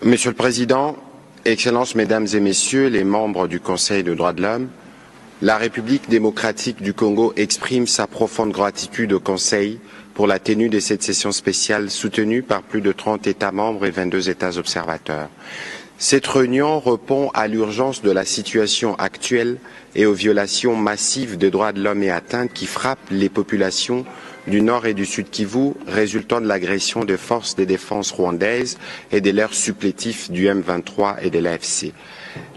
Monsieur le Président, Excellences, Mesdames et Messieurs les membres du Conseil des droits de l'homme, la République démocratique du Congo exprime sa profonde gratitude au Conseil pour la tenue de cette session spéciale soutenue par plus de 30 États membres et 22 États observateurs. Cette réunion répond à l'urgence de la situation actuelle et aux violations massives des droits de l'homme et atteintes qui frappent les populations du Nord et du Sud Kivu, résultant de l'agression des forces de défense rwandaises et de leurs supplétifs du M23 et de l'AFC.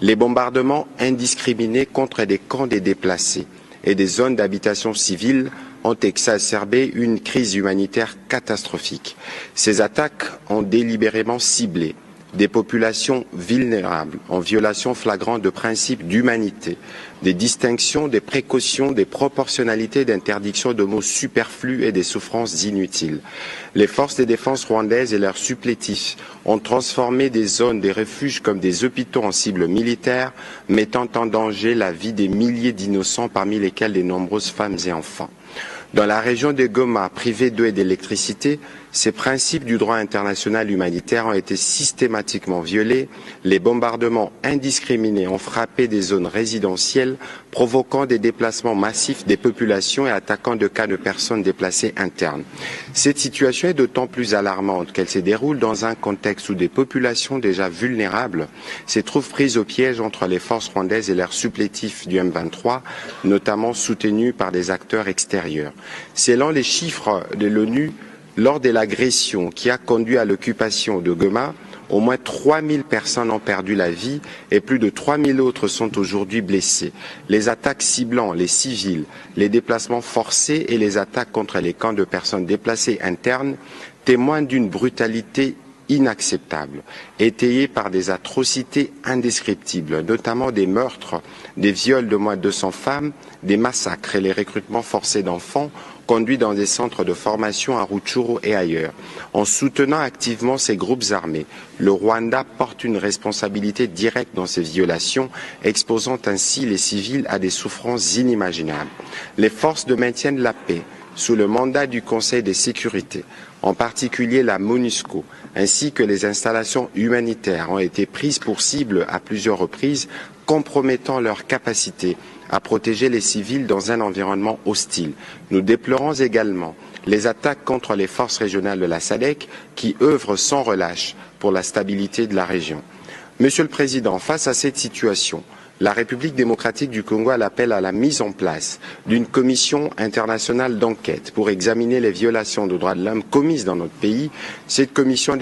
Les bombardements indiscriminés contre des camps des déplacés et des zones d'habitation civile ont exacerbé une crise humanitaire catastrophique. Ces attaques ont délibérément ciblé des populations vulnérables en violation flagrante de principes d'humanité, des distinctions, des précautions, des proportionnalités, d'interdictions de mots superflus et des souffrances inutiles. Les forces de défense rwandaises et leurs supplétifs ont transformé des zones des refuges comme des hôpitaux en cibles militaires, mettant en danger la vie des milliers d'innocents, parmi lesquels de nombreuses femmes et enfants. Dans la région de Goma, privée d'eau et d'électricité, ces principes du droit international humanitaire ont été systématiquement violés. Les bombardements indiscriminés ont frappé des zones résidentielles, provoquant des déplacements massifs des populations et attaquant de cas de personnes déplacées internes. Cette situation est d'autant plus alarmante qu'elle se déroule dans un contexte où des populations déjà vulnérables se trouvent prises au piège entre les forces rwandaises et leurs supplétifs du M23, notamment soutenus par des acteurs extérieurs. Selon les chiffres de l'ONU, lors de l'agression qui a conduit à l'occupation de Goma, au moins 3000 personnes ont perdu la vie et plus de 3000 autres sont aujourd'hui blessées. Les attaques ciblant les civils, les déplacements forcés et les attaques contre les camps de personnes déplacées internes témoignent d'une brutalité inacceptable, étayée par des atrocités indescriptibles, notamment des meurtres, des viols de moins de 200 femmes, des massacres et les recrutements forcés d'enfants conduits dans des centres de formation à Rutshuru et ailleurs. En soutenant activement ces groupes armés, le Rwanda porte une responsabilité directe dans ces violations, exposant ainsi les civils à des souffrances inimaginables. Les forces de maintien de la paix, sous le mandat du Conseil de sécurité, en particulier la MONUSCO, ainsi que les installations humanitaires ont été prises pour cible à plusieurs reprises, compromettant leur capacité à protéger les civils dans un environnement hostile. Nous déplorons également les attaques contre les forces régionales de la SADC qui œuvrent sans relâche pour la stabilité de la région. Monsieur le Président, face à cette situation, la République démocratique du Congo appelle à la mise en place d'une commission internationale d'enquête pour examiner les violations des droits de l'homme commises dans notre pays. Cette commission